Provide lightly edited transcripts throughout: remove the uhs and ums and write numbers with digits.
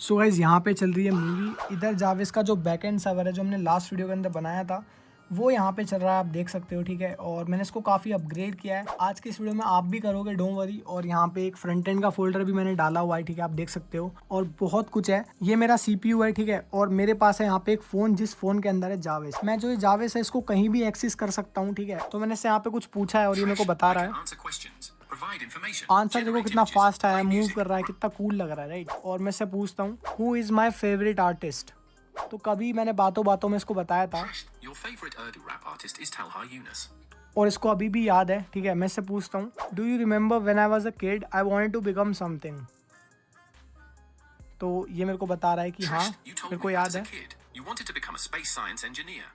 So guys यहाँ पे चल रही है मूवी। इधर जावेस का जो बैकएंड सर्वर है जो हमने लास्ट वीडियो के अंदर बनाया था वो यहाँ पे चल रहा है, आप देख सकते हो। ठीक है, और मैंने इसको काफ़ी अपग्रेड किया है। आज की इस वीडियो में आप भी करोगे, डोंट वरी। और यहाँ पे एक फ्रंट एंड का फोल्डर भी मैंने डाला हुआ है, ठीक है, आप देख सकते हो। और बहुत कुछ है। ये मेरा CPU है, ठीक है, और मेरे पास है यहाँ पे एक फ़ोन, जिस फ़ोन के अंदर है जावेस। मैं जो ये जावेस है इसको कहीं भी एक्सेस कर सकता हूँ, ठीक है। तो मैंने इससे यहाँ पे कुछ पूछा है और ये मेरे को बता रहा है। आंसर देखो कितना फास्ट आया, मूव कर रहा है, कितना कूल लग रहा है, राइट। और मैं इससे पूछता हूँ who is my favourite artist. तो कभी मैंने बातों बातों में इसको बताया था और इसको अभी भी याद है, ठीक है। मैं इससे पूछता हूँ do you remember when I was a kid I wanted to become something. तो ये मेरे को बता रहा है कि हाँ मेरे को याद है।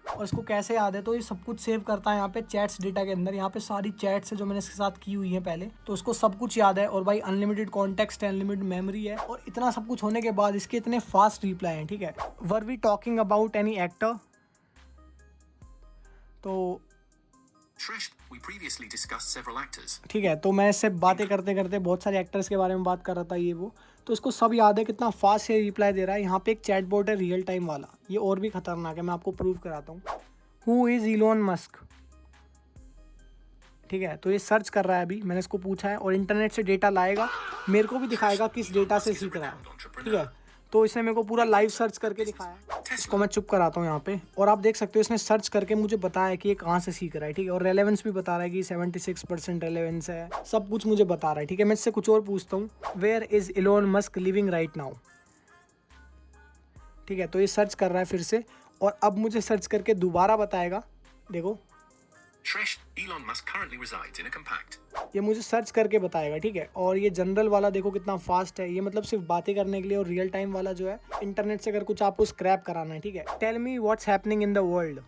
और इसको कैसे याद है, तो ये सब कुछ सेव करता है यहाँ पे चैट्स डेटा के अंदर। यहाँ पे सारी चैट्स है जो मैंने इसके साथ की हुई है पहले, तो उसको सब कुछ याद है। और भाई अनलिमिटेड कॉन्टेक्स्ट है, अनलिमिटेड मेमोरी है। और इतना सब कुछ होने के बाद इसके इतने फास्ट रिप्लाई हैं, ठीक है। Were we talking about any actor. तो ठीक है, तो मैं इससे बातें करते करते बहुत सारे एक्टर्स के बारे में बात कर रहा था, ये वो। तो इसको सब याद है, कितना फास्ट ये रिप्लाई दे रहा है। यहाँ पे एक चैट बोर्ड है रियल टाइम वाला, ये और भी खतरनाक है, मैं आपको प्रूव कराता हूँ। Who is Elon Musk. ठीक है, तो ये सर्च कर रहा है अभी, मैंने इसको पूछा है और इंटरनेट से डेटा लाएगा, मेरे को भी दिखाएगा किस डेटा से सीख रहा है, ठीक है। तो इसने मेरे को पूरा लाइव सर्च करके दिखाया। इसको मैं चुप कराता हूँ यहाँ पे, और आप देख सकते हो इसने सर्च करके मुझे बताया कि ये कहाँ से सीख रहा है, ठीक है। और रेलेवेंस भी बता रहा है कि 76% रेलेवेंस है, सब कुछ मुझे बता रहा है, ठीक है। मैं इससे कुछ और पूछता हूँ where is Elon Musk living right now. ठीक है, तो ये सर्च कर रहा है फिर से, और अब मुझे सर्च करके दोबारा बताएगा। देखो Elon Musk currently resides in a compact. ये मुझे सर्च करके बताएगा, ठीक है। और ये जनरल वाला देखो कितना फास्ट है, ये मतलब सिर्फ बातें करने के लिए। और रियल टाइम वाला जो है इंटरनेट से अगर कुछ आपको स्क्रैप कराना है, ठीक है। Tell me what's happening in the world.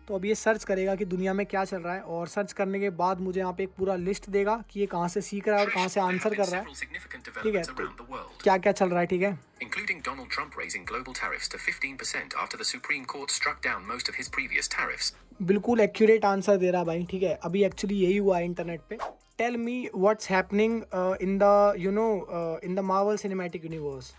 तो अब ये सर्च करेगा कि दुनिया में क्या चल रहा है, और सर्च करने के बाद मुझे यहाँ पे एक पूरा लिस्ट देगा कि ये कहाँ से सीख रहा है और कहाँ से आंसर कर रहा है, ठीक है। तो क्या क्या चल रहा है, ठीक है। Including Donald Trump raising global tariffs to 15% after the Supreme Court struck down most of his previous tariffs. बिल्कुल एक्यूरेट आंसर दे रहा भाई, ठीक है। अभी एक्चुअली यही हुआ है इंटरनेट पे। Tell me what's happening in the in the Marvel cinematic universe.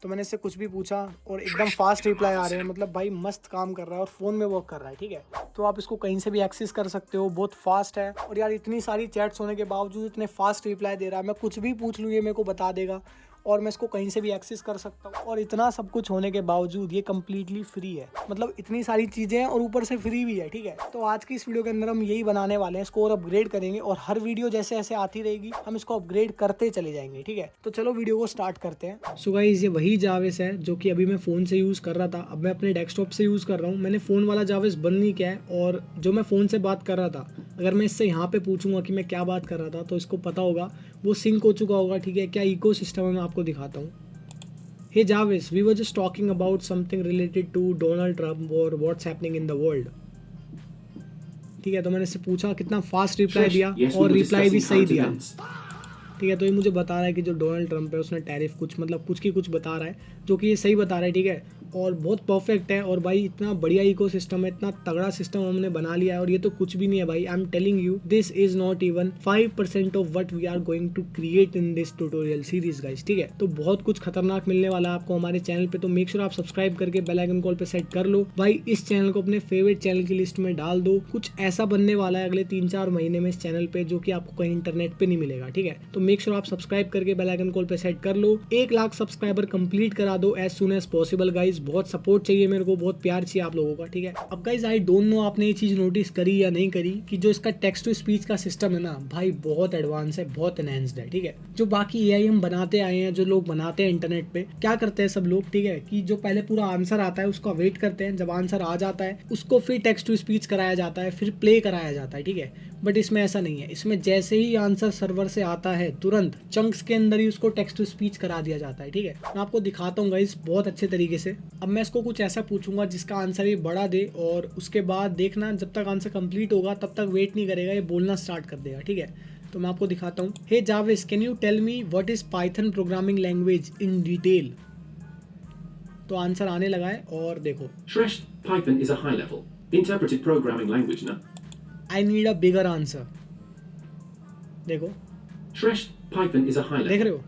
तो मैंने इससे कुछ भी पूछा और एकदम फास्ट रिप्लाई आ रहे हैं, मतलब भाई मस्त काम कर रहा है और फ़ोन में वर्क कर रहा है, ठीक है। तो आप इसको कहीं से भी एक्सेस कर सकते हो, बहुत फास्ट है। और यार इतनी सारी चैट्स होने के बावजूद इतने फास्ट रिप्लाई दे रहा है, मैं कुछ भी पूछ लूँ ये मेरे को बता देगा, और मैं इसको कहीं से भी एक्सेस कर सकता हूँ। और इतना सब कुछ होने के बावजूद ये कम्प्लीटली फ्री है, मतलब इतनी सारी चीज़ें हैं और ऊपर से फ्री भी है, ठीक है। तो आज की इस वीडियो के अंदर हम यही बनाने वाले हैं, इसको और अपग्रेड करेंगे, और हर वीडियो जैसे जैसे आती रहेगी हम इसको अपग्रेड करते चले जाएंगे, ठीक है। तो चलो वीडियो को स्टार्ट करते हैं। सो गाइस, ये वही जावेस है जो कि अभी मैं फ़ोन से यूज़ कर रहा था, अब मैं अपने डेस्कटॉप से यूज़ कर रहा हूँ। मैंने फ़ोन वाला जावेस बंद नहीं किया है, और जो मैं फ़ोन से बात कर रहा था, अगर मैं इससे यहाँ पे पूछूंगा कि मैं क्या बात कर रहा था, तो इसको पता होगा, वो सिंक हो चुका होगा, ठीक है। क्या इकोसिस्टम है मैं आपको दिखाता हूँ। Hey Jarvis, we were just talking about something related to Donald Trump or what's happening in the world. ठीक है, तो मैंने इससे पूछा, कितना फास्ट रिप्लाई दिया, और रिप्लाई भी सही दिया, ठीक है। तो ये मुझे बता रहा है कि जो डोनाल्ड ट्रंप है उसने टैरिफ कुछ मतलब कुछ की कुछ बता रहा है, जो कि ये सही बता रहा है, ठीक है। और बहुत परफेक्ट है, और भाई इतना बढ़िया इकोसिस्टम है, इतना तगड़ा सिस्टम हमने बना लिया है, और ये तो कुछ भी नहीं है भाई। I am telling you this is not even 5% of what we are going to create in this tutorial series guys, ठीक है। तो बहुत कुछ खतरनाक मिलने वाला है आपको हमारे चैनल पे, तो मेक श्योर आप सब्सक्राइब करके बेल आइकन कॉल पे सेट कर लो भाई। इस चैनल को अपने फेवरेट चैनल की लिस्ट में डाल दो। कुछ ऐसा बनने वाला है अगले 3-4 महीने में इस चैनल पे, जो कि आपको कहीं इंटरनेट पे नहीं मिलेगा, ठीक है। तो मेक श्योर आप सब्सक्राइब करके बेल आइकन कॉल पे सेट कर लो। 1 लाख सब्सक्राइबर कंप्लीट करा दो as soon as possible guys. बहुत सपोर्ट चाहिए मेरे को, बहुत प्यार चाहिए आप लोगों का, ठीक है। अब गाइस आई डोंट नो आपने ये चीज नोटिस करी या नहीं करी कि जो इसका टेक्स्ट टू स्पीच का सिस्टम है ना भाई, बहुत एडवांस है, बहुत एनहांस्ड है, ठीक है। जो बाकी एआई हम बनाते आए हैं, जो लोग बनाते हैं इंटरनेट पे, क्या करते हैं सब लोग, ठीक है, कि जो पहले पूरा आंसर आता है उसका वेट करते हैं, जब आंसर आ जाता है उसको फिर टेक्स्ट टू स्पीच कराया जाता है, फिर प्ले कराया जाता है, ठीक है। बट इसमें ऐसा नहीं है, इसमें जैसे ही आंसर सर्वर से आता है तुरंत चंक्स के अंदर ही उसको टेक्स्ट टू स्पीच करा दिया जाता है, ठीक है। मैं आपको दिखाता हूँ गाइस बहुत अच्छे तरीके से। अब मैं इसको कुछ ऐसा पूछूंगा जिसका आंसर ये बड़ा दे, और उसके बाद देखना जब तक आंसर कंप्लीट होगा तब तक वेट नहीं करेगा, ये बोलना स्टार्ट कर देगा, ठीक है। तो मैं आपको दिखाता हूँ। हे जावेस, can you tell me what is Python programming language in detail. तो आंसर आने लगा है, और देखो Shresh, Python is a high-level interpreted programming language, na? I need a bigger answer. देखो Shresh, Python is a देख high-level रहे हो,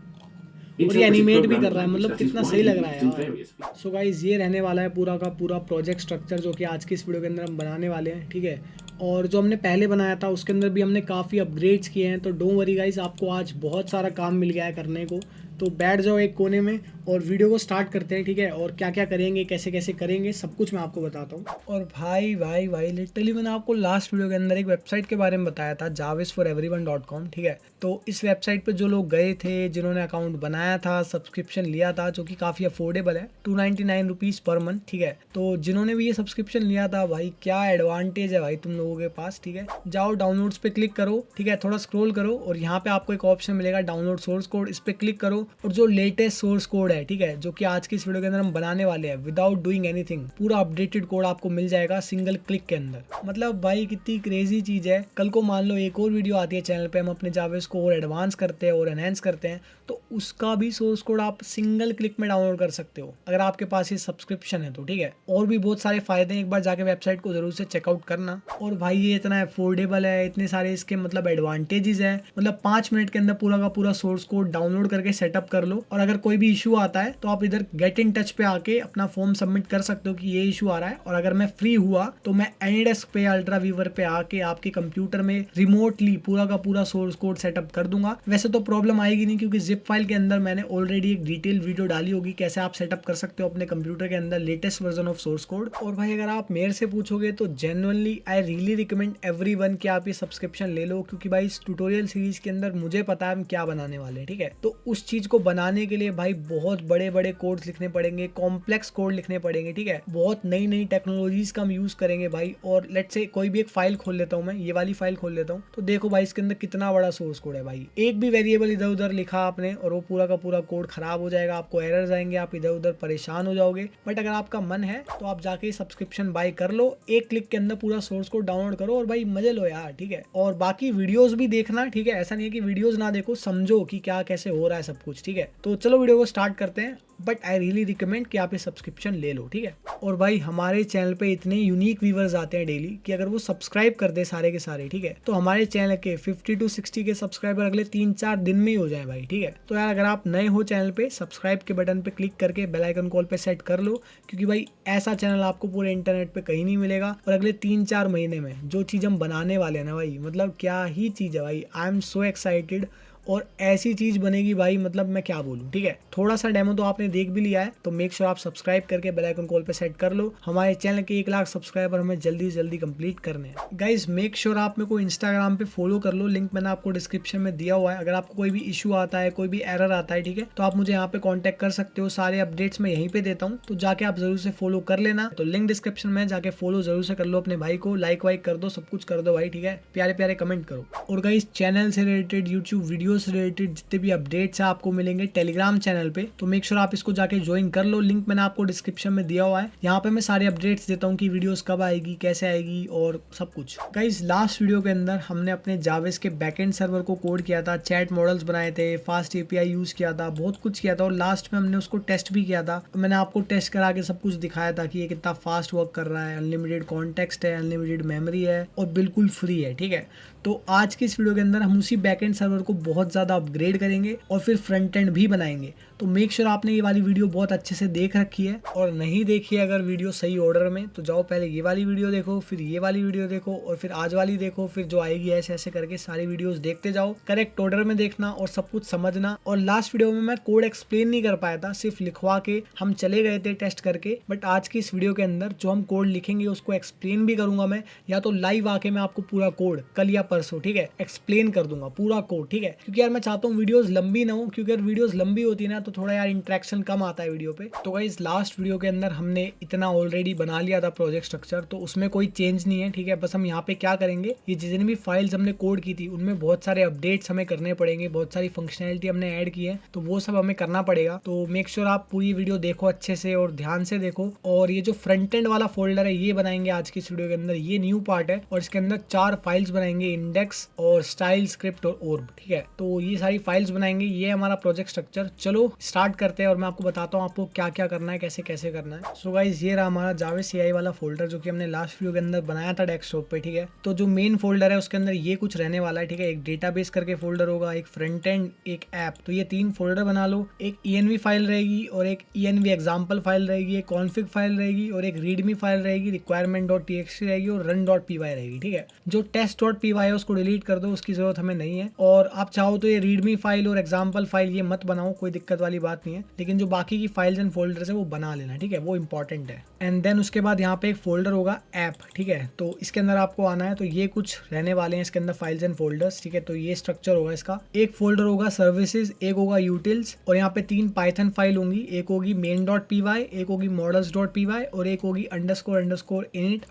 और ये Interpreted एनिमेट भी कर programming रहा है, language मतलब that is कितना सही widely लग रहा है used in यार। various सो गाइज ये रहने वाला है पूरा का पूरा प्रोजेक्ट स्ट्रक्चर जो कि आज की इस वीडियो के अंदर हम बनाने वाले हैं, ठीक है। और जो हमने पहले बनाया था उसके अंदर भी हमने काफ़ी अपग्रेड्स किए हैं, तो डोंट वरी गाइज, आपको आज बहुत सारा काम मिल गया है करने को। तो बैठ जाओ एक कोने में और वीडियो को स्टार्ट करते हैं, ठीक है। और क्या क्या करेंगे, कैसे कैसे करेंगे, सब कुछ मैं आपको बताता हूँ। और भाई भाई भाई लिटरली मैंने आपको लास्ट वीडियो के अंदर एक वेबसाइट के बारे में बताया था, javisforeveryone.com, ठीक है। तो इस वेबसाइट पे जो लोग गए थे, जिन्होंने अकाउंट बनाया था, सब्सक्रिप्शन लिया था, जो कि काफ़ी अफोर्डेबल है, 299 रुपीज़ पर मंथ, ठीक है। तो जिन्होंने भी ये सब्सक्रिप्शन लिया था भाई, क्या एडवांटेज है भाई तुम लोगों के पास, ठीक है। जाओ डाउनलोड्स पे क्लिक करो, ठीक है, थोड़ा स्क्रॉल करो और यहाँ पे आपको एक ऑप्शन मिलेगा डाउनलोड सोर्स कोड, इस पर क्लिक करो और जो लेटेस्ट सोर्स कोड है, ठीक है, जो कि आज की इस वीडियो के अंदर हम बनाने वाले हैं, विदाउट डूइंग एनीथिंग, पूरा अपडेटेड कोड आपको मिल जाएगा सिंगल क्लिक के अंदर। मतलब भाई कितनी क्रेजी चीज है। कल को मान लो एक और वीडियो आती है चैनल पे, हम अपने जावेस को और एडवांस करते हैं और एनहेंस करते हैं, तो उसका भी सोर्स कोड आप सिंगल क्लिक में डाउनलोड कर सकते हो अगर आपके पास ये सब्सक्रिप्शन है तो, ठीक है। और भी बहुत सारे फायदे हैं, एक बार जाके वेबसाइट को जरूर से चेकआउट करना। और भाई ये इतना अफोर्डेबल है, इतने सारे इसके मतलब एडवांटेजेस है, मतलब 5 मिनट के अंदर पूरा का पूरा सोर्स कोड डाउनलोड करके सेटअप कर लो। और अगर कोई भी इशू आता है तो आप इधर गेट इन टच पे आके अपना फॉर्म सबमिट कर सकते हो कि ये इशू आ रहा है। और अगर मैं फ्री हुआ तो मैं एनीडेस्क पे अल्ट्रा वीवर पे आके आपके कंप्यूटर में रिमोटली पूरा का पूरा सोर्स कोड सेटअप कर दूंगा। वैसे तो प्रॉब्लम आएगी नहीं, क्योंकि जिप फाइल के अंदर मैंने ऑलरेडी एक डिटेल वीडियो डाली होगी कैसे आप सेटअप कर सकते हो अपने कंप्यूटर के अंदर latest version of source code. और भाई अगर आप मेरे से पूछोगे तो genuinely I really recommend everyone कि आप ये सब्सक्रिप्शन ले लो, क्योंकि भाई इस ट्यूटोरियल सीरीज के अंदर मुझे पता है हम क्या बनाने वाले हैं, ठीक है। तो उस चीज को बनाने के लिए भाई बहुत बड़े बड़े कोड्स लिखने पड़ेंगे, कॉम्प्लेक्स कोड लिखने पड़ेंगे, ठीक है। बहुत नई नई टेक्नोलॉजीज का हम यूज करेंगे भाई। और लेट्स से कोई भी एक फाइल खोल लेता हूँ मैं, ये वाली फाइल खोल लेता हूँ, तो देखो भाई इसके अंदर कितना बड़ा सोर्स कोड है भाई। एक भी वेरिएबल इधर उधर लिखा आपने और वो पूरा का पूरा कोड खराब हो जाएगा, आपको एरर्स आएंगे, आप इधर उधर परेशान हो जाओगे। बट अगर आपका मन है तो आप जाके सब्सक्रिप्शन बाय कर लो, एक क्लिक के अंदर पूरा सोर्स कोड डाउनलोड करो और भाई मजे लो यार, ठीक है। और बाकी वीडियोस भी देखना, ठीक है, ऐसा नहीं है कि वीडियोस ना देखो, समझो कि क्या कैसे हो रहा है सब कुछ, ठीक है। तो चलो वीडियो को स्टार्ट करते हैं। बट आई रियली रिकमेंड कि आप ये सब्सक्रिप्शन ले लो, ठीक है। और भाई हमारे चैनल पे इतने यूनिक व्यूअर्स आते हैं डेली कि अगर वो सब्सक्राइब कर दे सारे के सारे, ठीक है, तो हमारे चैनल के 50 to 60 के सब्सक्राइबर अगले 3-4 दिन में ही हो जाए भाई, ठीक है। तो यार अगर आप नए हो चैनल पे, सब्सक्राइब के बटन पे क्लिक करके बेल आइकन कॉल पे सेट कर लो, क्योंकि भाई ऐसा चैनल आपको पूरे इंटरनेट पे कहीं नहीं मिलेगा। और अगले 3-4 महीने में जो चीज़ हम बनाने वाले हैं ना भाई, मतलब क्या ही चीज़ है भाई। I am so excited. और ऐसी चीज बनेगी भाई, मतलब मैं क्या बोलूं, ठीक है। थोड़ा सा डेमो तो आपने देख भी लिया है, तो मेक श्योर आप सब्सक्राइब करके बेल आइकन कॉल पे सेट कर लो। हमारे चैनल के 1 लाख सब्सक्राइबर हमें जल्दी जल्दी कंप्लीट करने हैं। गाइज मेक श्योर आप मेरे को इंस्टाग्राम पे फॉलो कर लो, लिंक मैंने आपको डिस्क्रिप्शन में दिया हुआ है। अगर आपको कोई भी इशू आता है, कोई भी एरर आता है, ठीक है, तो आप मुझे यहाँ पे कॉन्टेक्ट कर सकते हो। सारे अपडेट्स मैं यहीं पे देता हूँ, तो जाके आप जरूर से फॉलो कर लेना। तो लिंक डिस्क्रिप्शन में जाके फॉलो जरूर से कर लो अपने भाई को, लाइक वाइक कर दो, सब कुछ कर दो भाई, ठीक है। प्यारे प्यारे कमेंट करो। और गाइज चैनल से रिलेटेड, यूट्यूब वीडियो से रिलेटेड भी अपडेट्स है आपको मिलेंगे टेलीग्राम चैनल पे, तो मेक श्योर आप इसको जाके ज्वाइन कर लो। लिंक मैंने आपको डिस्क्रिप्शन में दिया हुआ है। यहाँ पे मैं सारे अपडेट्स देता हूँ कि वीडियोस कब आएगी, कैसे आएगी और सब कुछ। गाइस लास्ट वीडियो के अंदर हमने अपने जावेस के बैकएंड सर्वर को कोड किया था, चैट मॉडल्स बनाए थे, फास्ट एपीआई यूज किया था, बहुत कुछ किया था। और लास्ट में हमने उसको टेस्ट भी किया था। मैंने आपको टेस्ट करा के सब कुछ दिखाया था कि ये कितना फास्ट वर्क कर रहा है, अनलिमिटेड कॉन्टेक्स्ट है, अनलिमिटेड मेमोरी है और बिल्कुल फ्री है, ठीक है। तो आज की इस वीडियो के अंदर हम उसी बैकएंड सर्वर को बहुत ज़्यादा अपग्रेड करेंगे और फिर फ्रंट एंड भी बनाएंगे। तो मेक श्योर आपने ये वाली वीडियो बहुत अच्छे से देख रखी है, और नहीं देखी है अगर वीडियो सही ऑर्डर में, तो जाओ पहले ये वाली वीडियो देखो, फिर ये वाली वीडियो देखो और फिर आज वाली देखो, फिर जो आएगी, ऐसे ऐसे करके सारी वीडियोस देखते जाओ। करेक्ट ऑर्डर में देखना और सब कुछ समझना। और लास्ट वीडियो में मैं कोड एक्सप्लेन नहीं कर पाया था, सिर्फ लिखवा के हम चले गए थे टेस्ट करके। बट आज की इस वीडियो के अंदर जो हम कोड लिखेंगे उसको एक्सप्लेन भी करूंगा मैं, या तो लाइव आके मैं आपको पूरा कोड कल या परसों, ठीक है, एक्सप्लेन कर दूंगा पूरा कोड, ठीक है। क्योंकि यार मैं चाहता हूँ वीडियोस लंबी ना हो, क्योंकि अगर वीडियोस लंबी होती है ना तो थोड़ा यार इंटरेक्शन कम आता है वीडियो पे। तो गाइस लास्ट वीडियो के अंदर हमने इतना ऑलरेडी बना लिया था प्रोजेक्ट स्ट्रक्चर, तो उसमें कोई चेंज नहीं है, ठीक है। बस हम यहाँ पे क्या करेंगे, ये जितनी भी फाइल्स हमने कोड की थी उनमें बहुत सारे अपडेट्स हमें करने पड़ेंगे, बहुत सारी फंक्शनैलिटी हमने ऐड की है, तो वो सब हमें करना पड़ेगा। तो मेक श्योर आप पूरी वीडियो देखो अच्छे से और ध्यान से देखो। और ये जो फ्रंट एंड वाला फोल्डर है ये बनाएंगे आज की इस वीडियो के अंदर, ये न्यू पार्ट है। और इसके अंदर 4 फाइल्स बनाएंगे, इंडेक्स और स्टाइल स्क्रिप्ट और ओर्ब, ठीक है। तो ये सारी फाइल्स बनाएंगे, ये हमारा प्रोजेक्ट स्ट्रक्चर। चलो स्टार्ट करते हैं और मैं आपको बताता हूँ आपको क्या क्या करना है, कैसे कैसे करना है। सो गाइस ये रहा हमारा जावा CI वाला फोल्डर जो कि हमने लास्ट वीडियो के अंदर बनाया था डेस्कटॉप पे, ठीक है। तो जो मेन फोल्डर है उसके अंदर ये कुछ रहने वाला है, ठीक है। एक डेटाबेस करके फोल्डर होगा, एक फ्रंट एंड, एक ऐप, तो ये 3 फोल्डर बना लो। एक env फाइल रहेगी और एक env एग्जाम्पल फाइल रहेगी, एक कॉन्फिग फाइल रहेगी और एक रीडमी फाइल रहेगी, requirement.txt रहेगी और run.py रहेगी, ठीक है। जो test.py है उसको डिलीट कर दो, उसकी जरूरत हमें नहीं है। और आप चाहो तो ये रीडमी फाइल और एग्जाम्पल फाइल ये मत बनाओ, कोई दिक्कत वाली बात नहीं है, लेकिन जो बाकी की फाइल्स एंड फोल्डर्स है वो बना लेना, ठीक है, वो इंपॉर्टेंट है। एंड देन उसके बाद यहाँ पे एक फोल्डर होगा ऐप, ठीक है। तो इसके अंदर आपको आना है, तो ये कुछ रहने वाले हैं इसके अंदर फाइल्स एंड फोल्डर्स, ठीक है। तो ये स्ट्रक्चर होगा इसका। एक फोल्डर होगा सर्विसेज, एक होगा यूटिल्स और यहाँ पे 3 पाइथन फाइल होंगी, एक होगी main.py, एक होगी models.py और एक होगी __init__.py,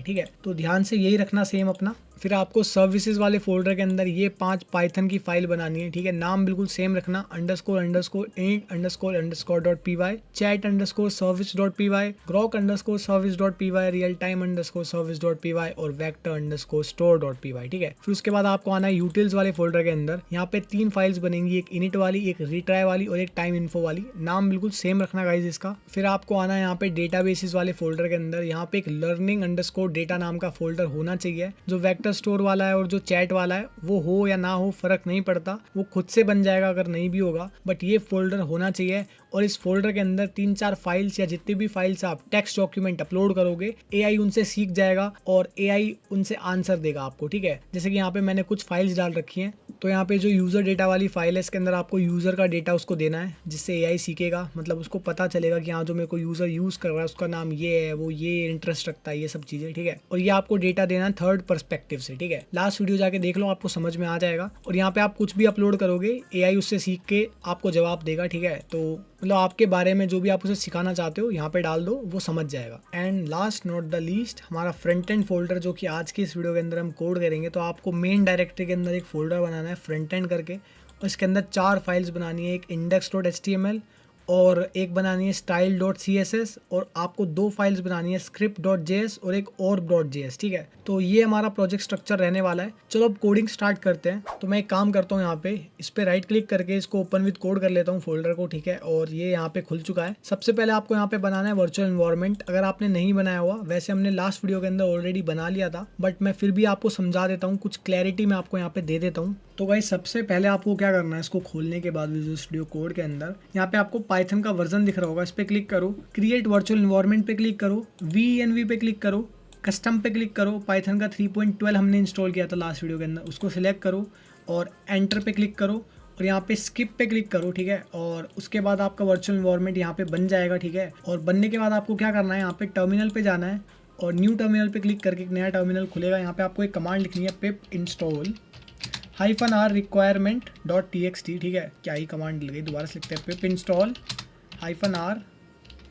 ठीक है। तो ध्यान से यही रखना सेम अपना। फिर आपको सर्विसेज वाले फोल्डर के अंदर ये 5 पाइथन की फाइल बनानी है, ठीक है। नाम बिल्कुल सेम रखना, __init__.py, chat_service.py, grok_service.py, realtime_service.py और vector_store.py, ठीक है। फिर उसके बाद आपको आना है यूटिल्स वाले फोल्डर के अंदर। यहाँ पे 3 फाइल्स बनेंगी, एक init वाली, एक retry वाली और एक time info वाली। नाम बिल्कुल सेम रखना गाइज इसका। फिर आपको आना है यहाँ पे डेटाबेसेस वाले फोल्डर के अंदर। यहाँ पे एक learning_data नाम का फोल्डर होना चाहिए। जो वेक्टर स्टोर वाला है और जो चैट वाला है वो हो या ना हो फर्क नहीं पड़ता, वो खुद से बन जाएगा अगर नहीं भी होगा, बट ये फोल्डर होना चाहिए। और इस फोल्डर के अंदर 3-4 फाइल्स या जितनी भी फाइल्स आप टेक्स्ट डॉक्यूमेंट अपलोड करोगे, AI उनसे सीख जाएगा और AI उनसे आंसर देगा आपको, ठीक है। जैसे कि यहाँ पे मैंने कुछ फाइल्स डाल रखी हैं, तो यहाँ पे जो यूजर डेटा वाली फाइल है इसके अंदर आपको यूजर का डेटा उसको देना है, जिससे AI सीखेगा, मतलब उसको पता चलेगा कि हाँ जो मेरे को यूजर यूज कर रहा है उसका नाम ये है, वो ये इंटरेस्ट रखता है, ये सब चीजें, ठीक है। और ये आपको डेटा देना है थर्ड पर्सपेक्टिव से, ठीक है। लास्ट वीडियो जाके देख लो, आपको समझ में आ जाएगा। और यहाँ पे आप कुछ भी अपलोड करोगे AI उससे सीख के आपको जवाब देगा, ठीक है। तो मतलब आपके बारे में जो भी आप उसे सिखाना चाहते हो यहाँ पे डाल दो, वो समझ जाएगा। And last not the least, हमारा फ्रंट एंड फोल्डर जो कि आज के इस वीडियो के अंदर हम कोड करेंगे। तो आपको मेन डायरेक्टरी के अंदर एक फोल्डर बनाना है फ्रंट एंड करके, और इसके अंदर 4 फाइल्स बनानी है, एक index.html और एक बनानी है style.css और आपको 2 फाइल्स बनानी है script.js और एक orb.js, ठीक है। तो ये हमारा प्रोजेक्ट स्ट्रक्चर रहने वाला है। चलो अब कोडिंग स्टार्ट करते हैं। तो मैं एक काम करता हूँ, यहाँ पे इस पे राइट क्लिक करके इसको ओपन विद कोड कर लेता हूँ फोल्डर को, ठीक है। और ये यहाँ पे खुल चुका है। सबसे पहले आपको यहाँ पे बनाना है वर्चुअल एनवायरनमेंट। अगर आपने नहीं बनाया हुआ, वैसे हमने लास्ट वीडियो के अंदर ऑलरेडी बना लिया था, बट मैं फिर भी आपको समझा देता हूँ, कुछ क्लैरिटी मैं आपको यहाँ पे दे देता हूँ। तो गाइस सबसे पहले आपको क्या करना है, इसको खोलने के बाद विजुअल स्टूडियो कोड के अंदर यहाँ पे आपको पाइथन का वर्जन दिख रहा होगा, इस पे क्लिक करो, क्रिएट वर्चुअल एनवायरनमेंट पे क्लिक करो, VENV पे क्लिक करो, कस्टम पे क्लिक करो। पाइथन का 3.12 हमने इंस्टॉल किया था लास्ट वीडियो के अंदर, उसको सिलेक्ट करो और एंटर पे क्लिक करो और यहाँ पे स्किप पे क्लिक करो, ठीक है। और उसके बाद आपका वर्चुअल एनवायरनमेंट यहाँ पे बन जाएगा, ठीक है। और बनने के बाद आपको क्या करना है, यहाँ पे टर्मिनल पे जाना है और न्यू टर्मिनल पे क्लिक करके एक नया टर्मिनल खुलेगा। यहाँ पे आपको एक कमांड लिखनी है, पिप इंस्टॉल -r requirement.txt, ठीक है। क्या ही कमांड लगी, दोबारा से लिखते हैं, पिप इंस्टॉल -r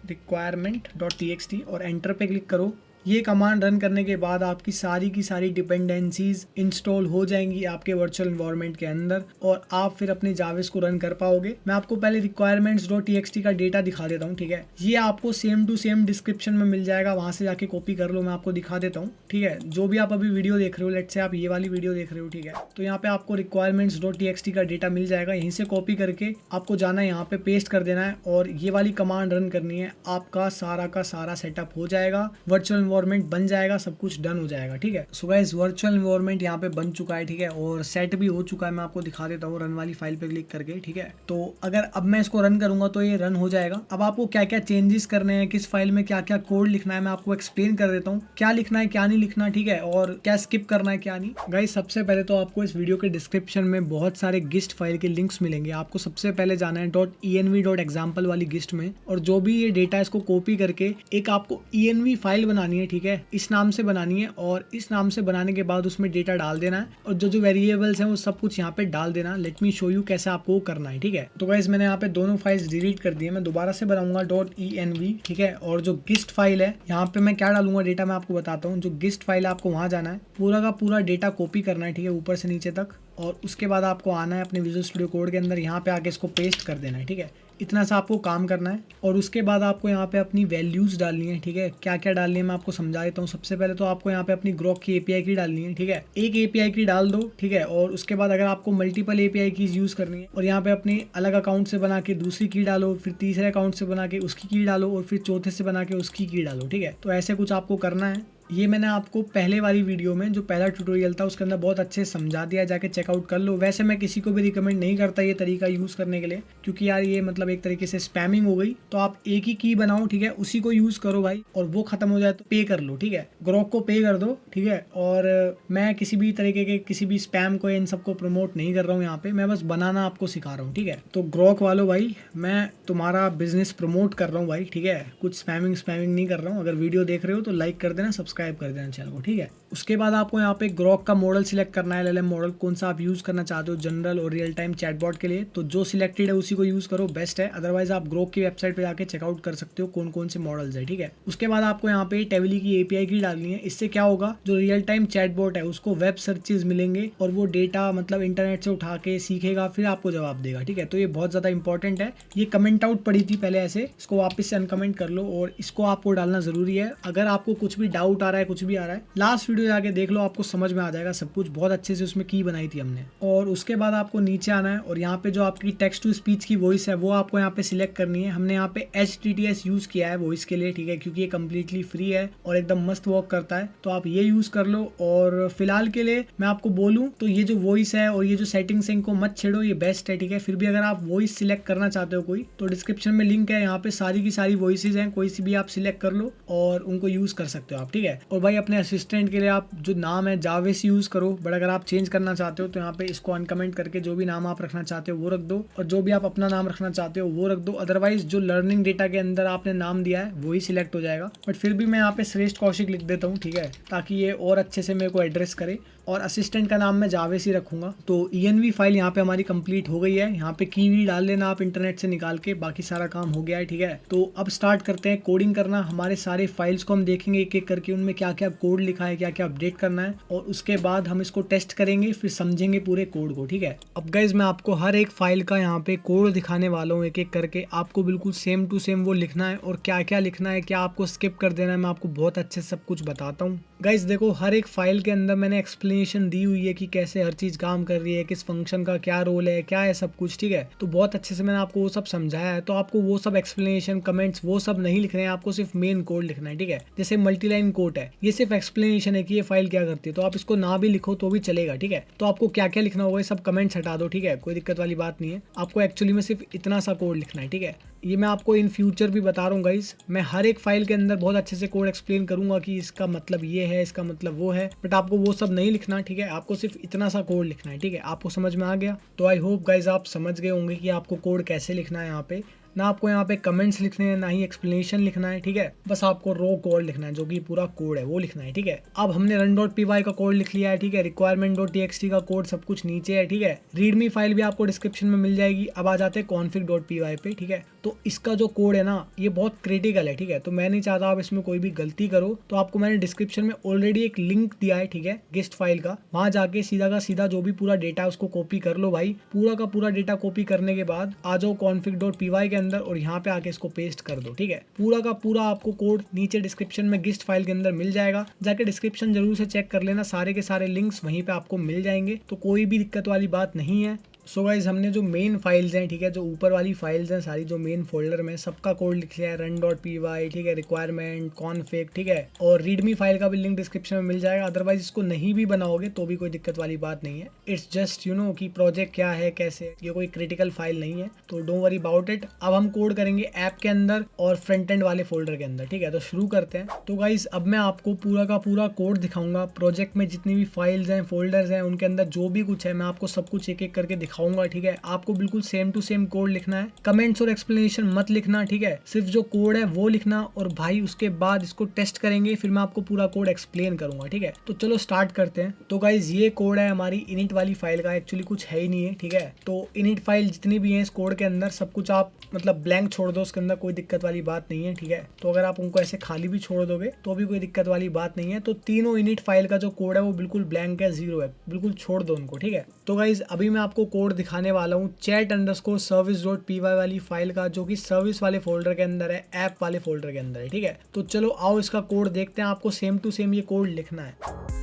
requirement.txt और एंटर पे क्लिक करो। ये कमांड रन करने के बाद आपकी सारी की सारी डिपेंडेंसीज इंस्टॉल हो जाएंगी आपके वर्चुअल एनवायरनमेंट के अंदर और आप फिर अपने जावेस को रन कर पाओगे। मैं आपको पहले requirements.txt का डेटा दिखा देता हूँ, ठीक है। ये आपको सेम टू सेम डिस्क्रिप्शन में मिल जाएगा, वहां से जाके कॉपी कर लो, मैं आपको दिखा देता हूँ, ठीक है। जो भी आप अभी वीडियो देख रहे हो, लेट्स से आप ये वाली वीडियो देख रहे हो, ठीक है। तो यहाँ पे आपको requirements.txt का डेटा मिल जाएगा, यहीं से कॉपी करके आपको जाना है, यहाँ पे पेस्ट कर देना है और ये वाली कमांड रन करनी है। आपका सारा का सारा सेटअप हो जाएगा, वर्चुअल एनवायरनमेंट बन जाएगा, सब कुछ डन हो जाएगा, ठीक है। सो गाइस वर्चुअल एनवायरनमेंट यहाँ पे बन चुका है, ठीक है, और सेट भी हो चुका है। मैं आपको दिखा देता हूँ रन वाली फाइल पे क्लिक करके, ठीक है। तो अगर अब मैं इसको रन करूंगा तो ये रन हो जाएगा। अब आपको क्या क्या चेंजेस करने हैं, किस फाइल में क्या क्या कोड लिखना है, मैं आपको एक्सप्लेन कर देता हूँ, क्या लिखना है क्या नहीं लिखना, ठीक है, और क्या स्किप करना है क्या नहीं। गाइस सबसे पहले तो आपको इस वीडियो के डिस्क्रिप्शन में बहुत सारे गिस्ट फाइल के लिंक्स मिलेंगे। आपको सबसे पहले जाना है .env.example वाली गिस्ट में और जो भी ये डेटा इसको कॉपी करके एक आपको env फाइल बनानी है, ठीक है, इस नाम से बनानी है। और इस नाम से बनाने के बाद उसमें डेटा डाल देना है और जो जो वेरिएबल्स हैं वो सब कुछ यहाँ पे डाल देना। लेट मी शो यू कैसे आपको करना है, ठीक है। तो गाइस मैंने यहाँ पे दोनों फाइल्स डिलीट कर दी है, मैं दोबारा से बनाऊंगा .env, ठीक है। और जो गिस्ट फाइल है यहाँ पे मैं क्या डालूंगा डेटा, मैं आपको बताता हूँ। जो गिस्ट फाइल है आपको वहां जाना है, पूरा का पूरा डेटा कॉपी करना है, ठीक है, ऊपर से नीचे तक। और उसके बाद आपको आना है अपने विजुअल स्टूडियो कोड के अंदर, यहाँ पे आके इसको पेस्ट कर देना है, ठीक है। इतना सा आपको काम करना है और उसके बाद आपको यहाँ पे अपनी वैल्यूज़ डालनी है, ठीक है। क्या क्या डालनी है मैं आपको समझा देता हूँ। सबसे पहले तो आपको यहाँ पे अपनी ग्रोक की API की डालनी है, ठीक है। एक API की डाल दो, ठीक है। और उसके बाद अगर आपको मल्टीपल API कीज यूज़ करनी है और यहाँ पे अपनी अलग अकाउंट से बना के दूसरी की डालो, फिर तीसरे अकाउंट से बना के उसकी की डालो और फिर चौथे से बना के उसकी की डालो, ठीक है। तो ऐसे कुछ आपको करना है। ये मैंने आपको पहले वाली वीडियो में जो पहला ट्यूटोरियल था उसके अंदर बहुत अच्छे से समझा दिया, जाके चेकआउट कर लो। वैसे मैं किसी को भी रिकमेंड नहीं करता ये तरीका यूज़ करने के लिए, क्योंकि यार ये मतलब एक तरीके से स्पैमिंग हो गई। तो आप एक ही की बनाओ, ठीक है, उसी को यूज़ करो भाई, और वो खत्म हो जाए तो पे कर लो, ठीक है। ग्रोक को पे कर दो, ठीक है। और मैं किसी भी तरीके के किसी भी स्पैम को इन सबको प्रमोट नहीं कर रहा हूँ यहाँ पे, मैं बस बनाना आपको सिखा रहा हूँ, ठीक है। तो ग्रोक वालों भाई, मैं तुम्हारा बिजनेस प्रमोट कर रहा हूँ भाई, ठीक है। कुछ स्पैमिंग नहीं कर रहा हूँ। अगर वीडियो देख रहे हो तो लाइक कर देना, सब्सक्राइब कर देना चैनल को, ठीक है। उसके बाद आपको यहाँ पे ग्रोक का मॉडल सिलेक्ट करना है, LLM मॉडल कौन सा आप यूज करना चाहते हो जनरल और रियल टाइम चैटबॉट के लिए। तो जो सिलेक्टेड है उसी को यूज करो, बेस्ट है। अदरवाइज आप ग्रोक की वेबसाइट पे जाके चेकआउट कर सकते हो कौन कौन से मॉडल्स है, ठीक है। उसके बाद आपको यहाँ पे टेविली की API की डालनी है। इससे क्या होगा, जो रियल टाइम चैटबॉट है उसको वेब सर्चेज मिलेंगे और वो डेटा मतलब इंटरनेट से उठा के सीखेगा, फिर आपको जवाब देगा, ठीक है। तो ये बहुत ज्यादा इंपॉर्टेंट है। ये कमेंट आउट पड़ी थी पहले ऐसे, इसको वापस से अनकमेंट कर लो और इसको आपको डालना जरूरी है। अगर आपको कुछ भी डाउट आ रहा है, कुछ भी आ रहा है, लास्ट वीडियो जाके देख लो, आपको समझ में आ जाएगा सब कुछ। बहुत अच्छे से उसमें की बनाई थी हमने। और उसके बाद आपको नीचे आना है और यहाँ पे जो आपकी टेक्स्ट टू स्पीच की वॉइस है वो आपको यहाँ पे सिलेक्ट करनी है। हमने यहाँ पे HTTS यूज किया है वॉइस के लिए, ठीक है, क्योंकि ये कम्प्लीटली फ्री है और एकदम मस्त वर्क करता है। तो आप ये यूज कर लो। और फिलहाल के लिए मैं आपको बोलूँ तो ये जो वॉइस है और ये जो सेटिंग्स है इनको मत छेड़ो, ये बेस्ट है, ठीक है। फिर भी अगर आप वॉइस सिलेक्ट करना चाहते हो कोई, तो डिस्क्रिप्शन में लिंक है, यहाँ पे सारी की सारी वॉइसेज हैं, कोई सी भी आप सिलेक्ट कर लो और उनको यूज कर सकते हो आप, ठीक है। और भाई अपने असिस्टेंट के लिए आप जो नाम है जावेस यूज करो, बट अगर आप चेंज करना चाहते हो तो यहाँ पे इसको अनकमेंट करके जो भी नाम आप रखना चाहते हो वो रख दो, और जो भी आप अपना नाम रखना चाहते हो वो रख दो। अदरवाइज जो लर्निंग डेटा के अंदर आपने नाम दिया है वही सिलेक्ट हो जाएगा। बट फिर भी मैं यहाँ पे श्रेष्ठ कौशिक लिख देता हूँ, ठीक है, ताकि ये और अच्छे से मेरे को एड्रेस करे। और असिस्टेंट का नाम मैं जावेस ही रखूंगा। तो ENV फाइल यहाँ पे हमारी कंप्लीट हो गई है। यहाँ पे की डाल लेना आप इंटरनेट से निकाल के, बाकी सारा काम हो गया है, ठीक है। तो अब स्टार्ट करते हैं कोडिंग करना। हमारे सारे फाइल्स को हम देखेंगे एक एक करके, उनमें क्या क्या कोड लिखा है, क्या क्या अपडेट करना है, और उसके बाद हम इसको टेस्ट करेंगे, फिर समझेंगे पूरे कोड को, ठीक है। अब गाइज मैं आपको हर एक फाइल का यहाँ पे कोड दिखाने वाला हूँ एक एक करके। आपको बिल्कुल सेम टू सेम वो लिखना है और क्या क्या लिखना है, क्या आपको स्किप कर देना है, मैं आपको बहुत अच्छे से सब कुछ बताता हूँ। गाइज देखो, हर एक फाइल के अंदर मैंने एक्सप्लेनेशन दी हुई है कि कैसे हर चीज काम कर रही है, किस फंक्शन का क्या रोल है, क्या है सब कुछ, ठीक है। तो बहुत अच्छे से मैंने आपको वो सब समझाया है। तो आपको वो सब एक्सप्लेनेशन, कमेंट्स वो सब नहीं लिखने हैं, आपको सिर्फ मेन कोड लिखना है, ठीक है। जैसे मल्टीलाइन कोड है, ये सिर्फ एक्सप्लेनेशन है कि ये फाइल क्या करती है, तो आप इसको ना भी लिखो तो भी चलेगा, ठीक है। तो आपको क्या क्या लिखना होगा ये सब कमेंट्स हटा दो, ठीक है, कोई दिक्कत वाली बात नहीं है। आपको एक्चुअली में सिर्फ इतना सा कोड लिखना है, ठीक है। ये मैं आपको इन फ्यूचर भी बता रहा हूँ गाइज, मैं हर एक फाइल के अंदर बहुत अच्छे से कोड एक्सप्लेन करूंगा कि इसका मतलब ये है, इसका मतलब वो है, बट आपको वो सब नहीं लिखना, ठीक है। आपको सिर्फ इतना सा कोड लिखना है, ठीक है। आपको समझ में आ गया? तो आई होप गाइज आप समझ गए होंगे कि आपको कोड कैसे लिखना है। यहाँ पे ना आपको यहाँ पे कमेंट्स लिखने हैं, ना ही एक्सप्लेनेशन लिखना है, ठीक है। बस आपको रो कोड लिखना है, जो कि पूरा कोड है वो लिखना है, ठीक है। अब हमने run.py का कोड लिख लिया है, ठीक है। requirement.txt का कोड सब कुछ नीचे है, ठीक है। रीडमी फाइल भी आपको डिस्क्रिप्शन में मिल जाएगी। अब आ जाते हैं config.py पे, ठीक है। तो इसका जो कोड है ना, ये बहुत क्रिटिकल है, ठीक है। तो मैं नहीं चाहता आप इसमें कोई भी गलती करो, तो आपको मैंने डिस्क्रिप्शन में ऑलरेडी एक लिंक दिया है, ठीक है, गेस्ट फाइल का। वहां जाके सीधा का सीधा जो भी पूरा डेटा उसको कॉपी कर लो भाई। पूरा का पूरा डेटा कॉपी करने के बाद आ जाओ config.py के अंदर और यहाँ पे आके इसको पेस्ट कर दो, ठीक है। पूरा का पूरा आपको कोड नीचे डिस्क्रिप्शन में गिस्ट फाइल के अंदर मिल जाएगा। जाके डिस्क्रिप्शन जरूर से चेक कर लेना, सारे के सारे लिंक्स वहीं पे आपको मिल जाएंगे, तो कोई भी दिक्कत वाली बात नहीं है। सो गाइज हमने जो मेन फाइल्स हैं, ठीक है, जो ऊपर वाली फाइल्स हैं सारी, जो मेन फोल्डर में सबका कोड लिख लिया है। run.py, ठीक है, रिक्वायरमेंट, कॉन्फिग, ठीक है। और रीडमी फाइल का भी लिंक डिस्क्रिप्शन में मिल जाएगा। अदरवाइज इसको नहीं भी बनाओगे तो भी कोई दिक्कत वाली बात नहीं है। इट्स जस्ट यू नो कि प्रोजेक्ट क्या है, कैसे, ये कोई क्रिटिकल फाइल नहीं है, तो डोंट वरी अबाउट इट। अब हम कोड करेंगे ऐप के अंदर और फ्रंट एंड वाले फोल्डर के अंदर, ठीक है। तो शुरू करते हैं। तो गाइज अब मैं आपको पूरा का पूरा कोड दिखाऊंगा। प्रोजेक्ट में जितनी भी फाइल्स हैं, फोल्डर्स हैं, उनके अंदर जो भी कुछ है मैं आपको सब कुछ एक एक करके दिखाऊंगा, ठीक है। आपको बिल्कुल सेम टू सेम कोड लिखना है, कमेंट्स और एक्सप्लेनेशन मत लिखना, ठीक है। सिर्फ जो कोड है वो लिखना, और भाई उसके बाद इसको टेस्ट करेंगे, फिर मैं आपको पूरा कोड एक्सप्लेन करूंगा, ठीक है। तो चलो स्टार्ट करते हैं। तो गाइज ये कोड है हमारी इनिट वाली फाइल का, एक्चुअली कुछ है ही नहीं है, ठीक है। तो इनिट फाइल जितनी भी है इस कोड के अंदर सब कुछ आप मतलब ब्लैंक छोड़ दो, उसके अंदर कोई दिक्कत वाली बात नहीं है, ठीक है। तो अगर आप उनको ऐसे खाली भी छोड़ दोगे तो भी कोई दिक्कत वाली बात नहीं है। तो तीनों इनिट फाइल का जो कोड है वो बिल्कुल ब्लैंक है, जीरो है, बिल्कुल छोड़ दो उनको, ठीक है। तो गाइज अभी मैं आपको कोड दिखाने वाला हूँ chat_service.py वाली फाइल का, जो कि सर्विस वाले फोल्डर के अंदर है, ऐप वाले फोल्डर के अंदर है, ठीक है। तो चलो आओ इसका कोड देखते हैं। आपको सेम टू सेम ये कोड लिखना है।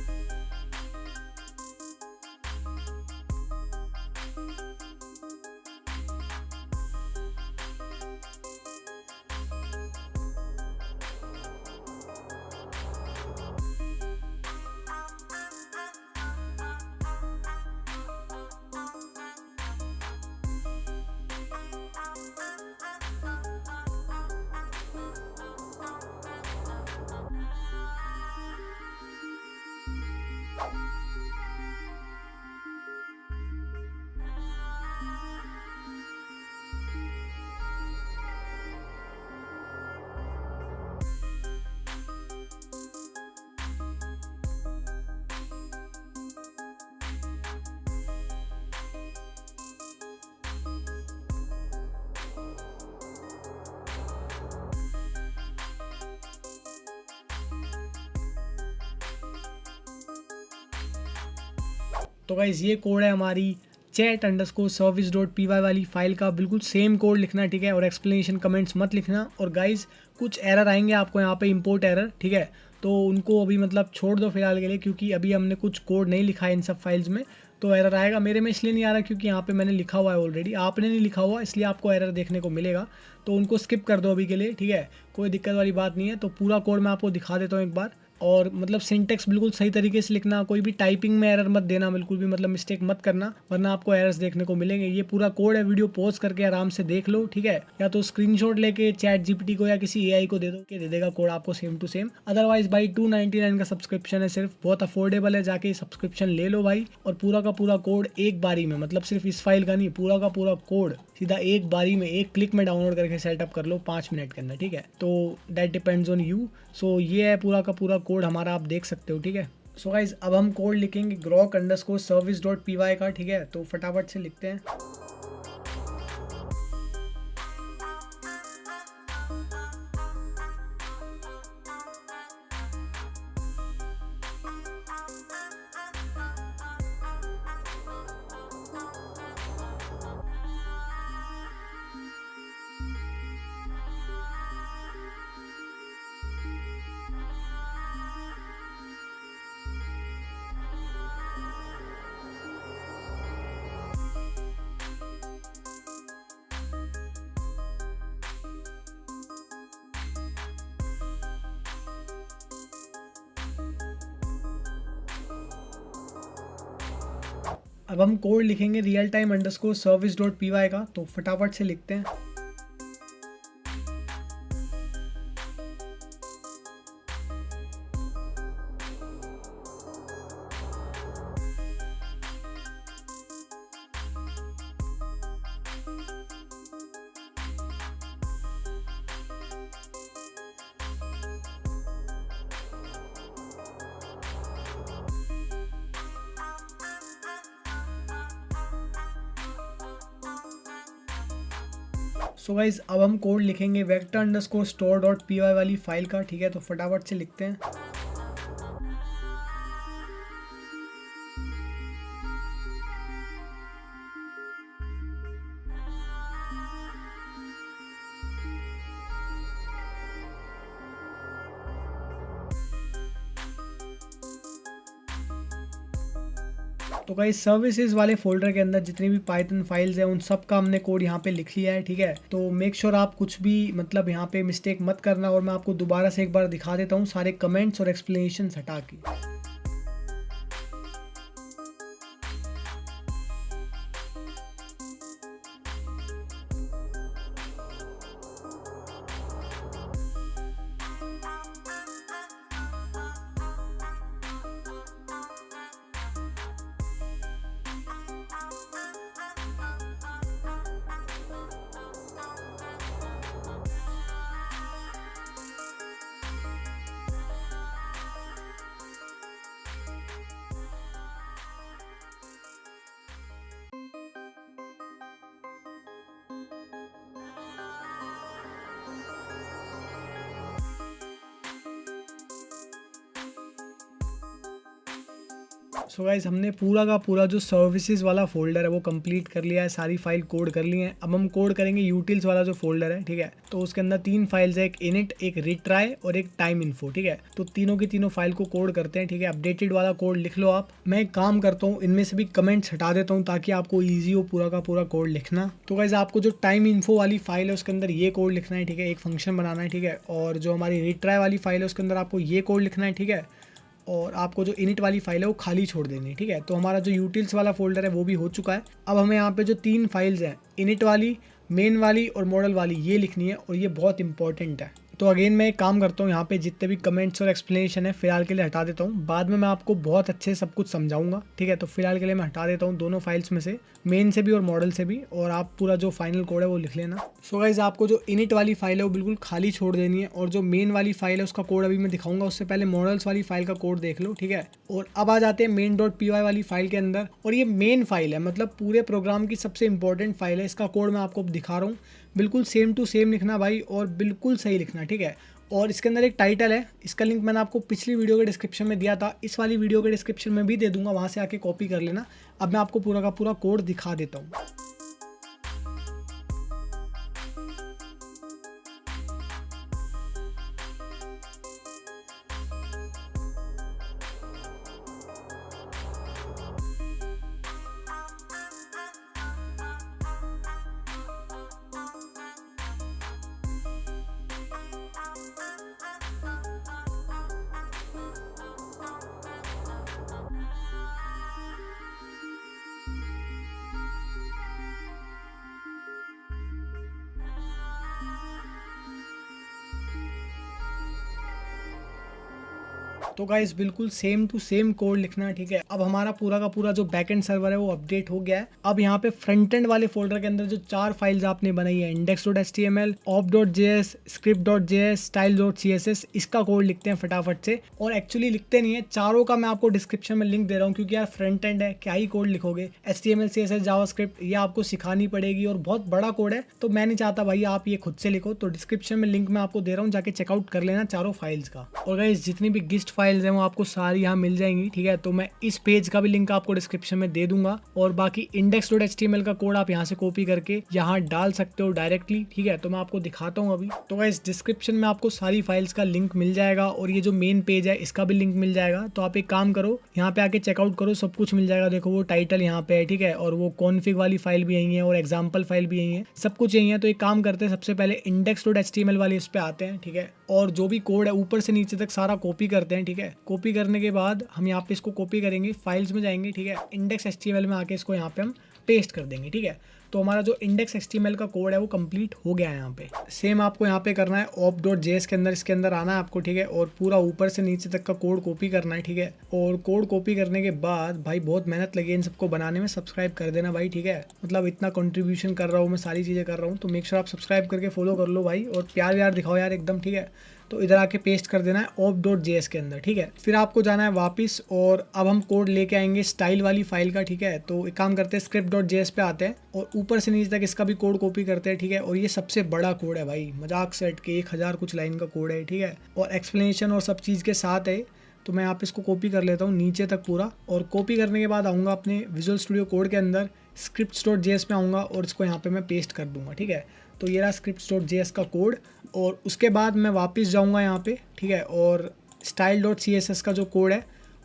तो गाइज ये कोड है हमारी chat_service.py वाली फाइल का, बिल्कुल सेम कोड लिखना, ठीक है। और एक्सप्लेनेशन कमेंट्स मत लिखना। और गाइज कुछ एरर आएंगे आपको यहाँ पे, इंपोर्ट एरर, ठीक है। तो उनको अभी मतलब छोड़ दो फिलहाल के लिए, क्योंकि अभी हमने कुछ कोड नहीं लिखा है इन सब फाइल्स में। तो एरर आएगा, मेरे में इसलिए नहीं आ रहा क्योंकि यहाँ पे मैंने लिखा हुआ है ऑलरेडी, आपने नहीं लिखा हुआ, इसलिए आपको एरर देखने को मिलेगा। तो उनको स्किप कर दो अभी के लिए, ठीक है। कोई दिक्कत वाली बात नहीं है। तो पूरा कोड मैं आपको दिखा देता हूँ एक बार। और मतलब सिंटेक्स बिल्कुल सही तरीके से लिखना, कोई भी टाइपिंग में एरर मत देना, बिल्कुल भी मतलब मिस्टेक मत करना, वरना आपको एरर्स देखने को मिलेंगे। ये पूरा कोड है, वीडियो पॉज करके आराम से देख लो, ठीक है। या तो स्क्रीनशॉट लेके चैट जीपीटी को या किसी एआई को दे दो, के दे देगा कोड आपको सेम टू सेम। अदरवाइज भाई 299 का सब्सक्रिप्शन है सिर्फ, बहुत अफोर्डेबल है, जाके सब्सक्रिप्शन ले लो भाई। और पूरा का पूरा कोड एक बारी में, मतलब सिर्फ इस फाइल का नहीं, पूरा का पूरा कोड सीधा एक बारी में, एक क्लिक में डाउनलोड करके सेटअप कर लो 5 मिनट के अंदर, ठीक है। तो दैट डिपेंड्स ऑन यू। सो ये है पूरा का पूरा कोड हमारा, आप देख सकते हो, ठीक है। सो गाइज अब हम कोड लिखेंगे grok_service.py का, ठीक है। तो फटाफट से लिखते हैं। अब हम कोड लिखेंगे realtime_service.py का। तो फटाफट से लिखते हैं। सो गाइज अब हम कोड लिखेंगे vector_store.py वाली फाइल का, ठीक है। तो फटाफट से लिखते हैं। तो गाइस सर्विसेज वाले फोल्डर के अंदर जितनी भी पाइथन फाइल्स हैं उन सब का हमने कोड यहाँ पे लिख लिया है, ठीक है। तो मेक श्योर आप कुछ भी मतलब यहाँ पे मिस्टेक मत करना। और मैं आपको दोबारा से एक बार दिखा देता हूँ सारे कमेंट्स और एक्सप्लेनेशन हटा के। सो गाइस हमने पूरा का पूरा जो सर्विसेज वाला फोल्डर है वो कंप्लीट कर लिया है, सारी फाइल कोड कर ली है। अब हम कोड करेंगे यूटिल्स वाला जो फोल्डर है, ठीक है। तो उसके अंदर 3 फाइल्स है, एक इनिट, एक रिट्राई और एक टाइम इन्फो, ठीक है। तो तीनों की तीनों फाइल को कोड करते हैं, ठीक है। अपडेटेड वाला कोड लिख लो आप। मैं एक काम करता हूँ, इनमें से भी कमेंट्स हटा देता हूँ ताकि आपको ईजी हो पूरा का पूरा कोड लिखना। तो गाइस आपको जो टाइम इन्फो वाली फाइल है उसके अंदर ये कोड लिखना है, ठीक है। एक फंक्शन बनाना है, ठीक है। और जो हमारी रिट्राई वाली फाइल है उसके अंदर आपको ये कोड लिखना है, ठीक है। और आपको जो इनिट वाली फाइल है वो खाली छोड़ देनी है, ठीक है। तो हमारा जो यूटिल्स वाला फोल्डर है वो भी हो चुका है। अब हमें यहाँ पे जो 3 फाइल्स हैं, इनिट वाली, मेन वाली और मॉडल वाली, ये लिखनी है और ये बहुत इंपॉर्टेंट है। तो अगेन मैं एक काम करता हूँ, यहाँ पे जितने भी कमेंट्स और एक्सप्लेनेशन है फिलहाल के लिए हटा देता हूँ। बाद में मैं आपको बहुत अच्छे सब कुछ समझाऊंगा, ठीक है। तो फिलहाल के लिए मैं हटा देता हूँ दोनों फाइल्स में से, मेन से भी और मॉडल से भी, और आप पूरा जो फाइनल कोड है वो लिख लेना। सो गाइस आपको जो इनिट वाली फाइल है वो बिल्कुल खाली छोड़ देनी है, और जो मेन वाली फाइल है उसका कोड अभी मैं दिखाऊंगा, उससे पहले मॉडल्स वाली फाइल का कोड देख लो, ठीक है। और अब आ जाते हैं main.py वाली फाइल के अंदर, और ये मेन फाइल है, मतलब पूरे प्रोग्राम की सबसे इंपॉर्टेंट फाइल है। इसका कोड मैं आपको दिखा रहा हूँ, बिल्कुल सेम टू सेम लिखना भाई, और बिल्कुल सही लिखना, ठीक है। और इसके अंदर एक टाइटल है, इसका लिंक मैंने आपको पिछली वीडियो के डिस्क्रिप्शन में दिया था, इस वाली वीडियो के डिस्क्रिप्शन में भी दे दूंगा, वहाँ से आके कॉपी कर लेना। अब मैं आपको पूरा का पूरा कोड दिखा देता हूँ। तो गाइस बिल्कुल सेम टू सेम कोड लिखना है, ठीक है। अब हमारा पूरा का पूरा जो बैकएंड सर्वर है वो अपडेट हो गया है। अब यहाँ पे फ्रंट एंड वाले फोल्डर के अंदर जो 4 फाइल्स आपने बनाई है, index.html, op.js, script.js, style.css, इसका कोड लिखते हैं फटाफट से। और एक्चुअली लिखते नहीं है, चारों का मैं आपको डिस्क्रिप्शन में लिंक दे रहा हूँ, क्योंकि यार फ्रंट एंड है, क्या ही कोड लिखोगे। HTML, CSS, जावास्क्रिप्ट ये आपको सिखानी पड़ेगी और बहुत बड़ा कोड है, तो मैं नहीं चाहता भाई आप ये खुद से लिखो। तो डिस्क्रिप्शन में लिंक मैं आपको दे रहा हूँ, जाके चेकआउट कर लेना चारों फाइल्स का। और गाइस जितनी भी गिस्ट फाइल्स हैं वो आपको सारी यहाँ मिल जाएंगी, ठीक है। तो मैं इस पेज का भी लिंक आपको डिस्क्रिप्शन में दे दूंगा, और बाकी index.html का कोड आप यहाँ से कॉपी करके यहाँ डाल सकते हो डायरेक्टली, ठीक है। तो मैं आपको दिखाता हूँ अभी। तो गाइस डिस्क्रिप्शन में आपको सारी फाइल्स का लिंक मिल जाएगा, और ये जो मेन पेज है इसका भी लिंक मिल जाएगा। तो आप एक काम करो, यहाँ पे आके चेकआउट करो, सब कुछ मिल जाएगा। देखो वो टाइटल यहाँ पे है, ठीक है, और वो कॉन्फिग वाली फाइल भी यही है, और एग्जाम्पल फाइल भी यही है, सब कुछ यही है। तो एक काम करते हैं, सबसे पहले index.html वाले इस पे आते हैं, ठीक है। और जो भी कोड है ऊपर से नीचे तक सारा कॉपी करते हैं, ठीक है। कॉपी करने के बाद हम यहाँ पे इसको कॉपी करेंगे, फाइल्स में जाएंगे, ठीक है। index.html में आके इसको यहाँ पे हम पेस्ट कर देंगे, ठीक है। तो हमारा जो index.html का कोड है वो कंप्लीट हो गया है। यहाँ पे सेम आपको यहाँ पे करना है op.js के अंदर, इसके अंदर आना है आपको, ठीक है। और पूरा ऊपर से नीचे तक का कोड कॉपी करना है, ठीक है। और कोड कॉपी करने के बाद भाई बहुत मेहनत लगी इन सबको बनाने में, सब्सक्राइब कर देना भाई, ठीक है। मतलब इतना कंट्रीब्यूशन कर रहा हूँ मैं, सारी चीज़ें कर रहा हूँ, तो मेक श्योर आप सब्सक्राइब करके फॉलो कर लो भाई, और प्यार व्यार दिखाओ यार एकदम, ठीक है। तो इधर आके पेस्ट कर देना है op.js के अंदर, ठीक है। फिर आपको जाना है वापस, और अब हम कोड लेके आएंगे स्टाइल वाली फाइल का, ठीक है। तो एक काम करते हैं, script.js पे आते हैं और ऊपर से नीचे तक इसका भी कोड कॉपी करते हैं, ठीक है। और ये सबसे बड़ा कोड है भाई, मजाक से हट के 1000 कुछ लाइन का कोड है, ठीक है। और एक्सप्लेनेशन और सब चीज़ के साथ है। तो मैं यहाँ पे इसको कॉपी कर लेता हूँ नीचे तक पूरा, और कॉपी करने के बाद आऊँगा अपने विजुअल स्टूडियो कोड के अंदर, scripts.js पे आऊँगा और इसको यहाँ पे मैं पेस्ट कर दूँगा, ठीक है। तो ये रहा scripts.js का कोड, और उसके बाद मैं वापस जाऊँगा यहाँ पे, ठीक है। और style.css का जो कोड है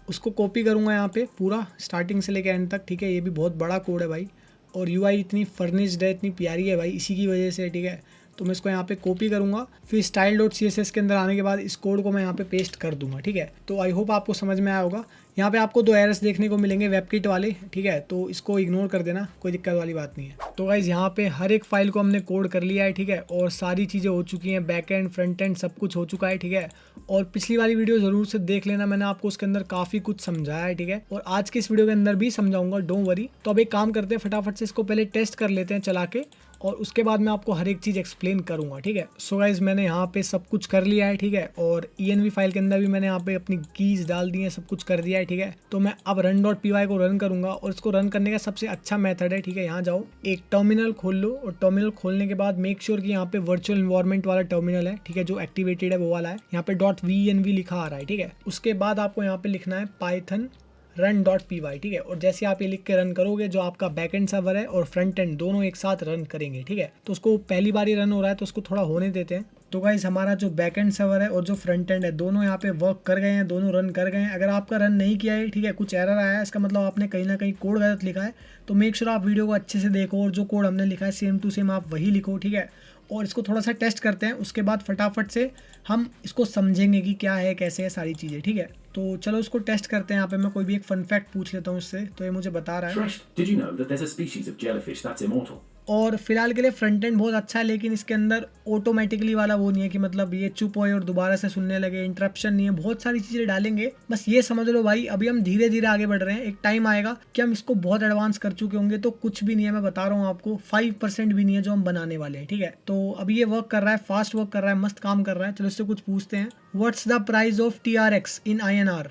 उसको कॉपी करूँगा यहाँ पे पूरा स्टार्टिंग से लेकर एंड तक, ठीक है। ये भी बहुत बड़ा कोड है भाई, और UI इतनी फर्निश्ड है, इतनी प्यारी है भाई, इसी की वजह से, ठीक है। तो मैं इसको यहाँ पे कॉपी करूँगा, फिर style.css के अंदर आने के बाद इस कोड को मैं यहाँ पे पेस्ट कर दूँगा, ठीक है। तो आई होप आपको समझ में आया होगा। यहाँ पे आपको 2 एरर्स देखने को मिलेंगे वेबकिट वाले, ठीक है। तो इसको इग्नोर कर देना, कोई दिक्कत वाली बात नहीं है। तो गाइज यहाँ पे हर एक फाइल को हमने कोड कर लिया है, ठीक है। और सारी चीज़ें हो चुकी हैं, बैक एंड फ्रंट एंड सब कुछ हो चुका है, ठीक है। और पिछली वाली वीडियो ज़रूर से देख लेना, मैंने आपको उसके अंदर काफ़ी कुछ समझाया है, ठीक है। और आज के इस वीडियो के अंदर भी समझाऊंगा, डोंट वरी। तो अब एक काम करते हैं, फटाफट से इसको पहले टेस्ट कर लेते हैं चला के, और उसके बाद मैं आपको हर एक चीज़ एक्सप्लेन करूंगा, ठीक है। सो गाइज मैंने यहाँ पे सब कुछ कर लिया है, ठीक है। और env फाइल के अंदर भी मैंने यहाँ पे अपनी कीज डाल दी है, सब कुछ कर दिया है, ठीक है। तो मैं अब run.py को रन करूंगा, और इसको रन करने का सबसे अच्छा मेथड है, ठीक है। यहाँ जाओ, एक टर्मिनल खोल लो, और टर्मिनल खोलने के बाद मेक श्योर कि यहाँ पे वर्चुअल एनवायरनमेंट वाला टर्मिनल है, ठीक है, जो एक्टिवेटेड है वो वाला है। यहाँ पे .venv लिखा आ रहा है, ठीक है। उसके बाद आपको यहाँ पे लिखना है python run.py, ठीक है। और जैसे आप ये लिख के रन करोगे, जो आपका बैकएंड सर्वर है और फ्रंट एंड दोनों एक साथ रन करेंगे, ठीक है। तो उसको पहली बार ही रन हो रहा है तो उसको थोड़ा होने देते हैं। तो गाइस हमारा जो बैकएंड सर्वर है और जो फ्रंट एंड है दोनों यहाँ पे वर्क कर गए हैं, दोनों रन कर गए हैं। अगर आपका रन नहीं किया है, ठीक है, कुछ एरर आया है, इसका मतलब आपने कहीं ना कहीं कोड गलत लिखा है। तो मेक श्योर आप वीडियो को अच्छे से देखो और जो कोड हमने लिखा है सेम टू सेम आप वही लिखो, ठीक है। और इसको थोड़ा सा टेस्ट करते हैं, उसके बाद फटाफट से हम इसको समझेंगे कि क्या है कैसे है सारी चीज़ें, ठीक है। तो चलो इसको टेस्ट करते हैं। यहाँ पे मैं कोई भी एक फन फैक्ट पूछ लेता हूँ इससे, तो ये मुझे बता रहा है। Shresh, did you know that there's a species of jellyfish that's immortal? और फिलहाल के लिए फ्रंट एंड बहुत अच्छा है, लेकिन इसके अंदर ऑटोमेटिकली वाला वो नहीं है कि मतलब ये चुप होए और दोबारा से सुनने लगे, इंटरप्शन नहीं है। बहुत सारी चीज़ें डालेंगे, बस ये समझ लो भाई अभी हम धीरे धीरे आगे बढ़ रहे हैं। एक टाइम आएगा कि हम इसको बहुत एडवांस कर चुके होंगे, तो कुछ भी नहीं है, मैं बता रहा हूँ आपको 5% भी नहीं है जो हम बनाने वाले हैं, ठीक है। तो अभी ये वर्क कर रहा है, फास्ट वर्क कर रहा है, मस्त काम कर रहा है। चलो इससे कुछ पूछते हैं। What's the price of TRX in INR?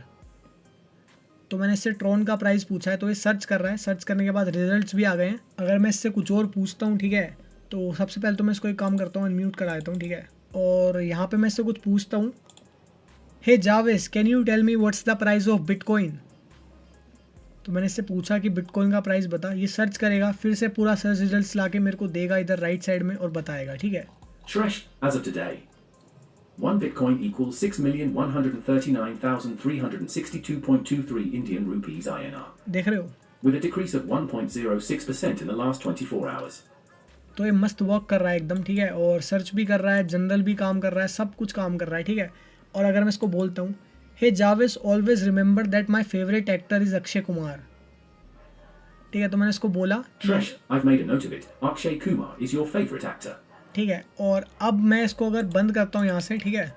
तो मैंने इससे ट्रॉन का प्राइस पूछा है, तो ये सर्च कर रहा है। सर्च करने के बाद रिजल्ट्स भी आ गए हैं। अगर मैं इससे कुछ और पूछता हूँ, ठीक है, तो सबसे पहले तो मैं इसको एक काम करता हूँ, अनम्यूट करा देता हूँ, ठीक है। और यहाँ पे मैं इससे कुछ पूछता हूँ, हे जावेस can you tell me what's the price of bitcoin? तो मैंने इससे पूछा कि बिटकॉइन का प्राइस बता। ये सर्च करेगा, फिर से पूरा सर्च रिजल्ट्स ला के मेरे को देगा इधर राइट साइड में और बताएगा, ठीक है। Shresh, as of today, 1 Bitcoin equals 6,139,362.23 Indian rupees INR, देख रहे हो, with a decrease of 1.06% in the last 24 hours. तो ये मस्त वर्क कर रहा है एकदम, ठीक है। और सर्च भी कर रहा है, जनरल भी काम कर रहा है, सब कुछ काम कर रहा है, ठीक है। और अगर मैं इसको बोलता हूँ, हे जावेस always remember that my favourite actor is Akshay Kumar, ठीक है। तो मैंने इसको बोला, Shresh, I've made a note of it. Akshay Kumar is your favorite actor. ठीक है। और अब मैं इसको अगर बंद करता हूँ यहाँ से, ठीक है,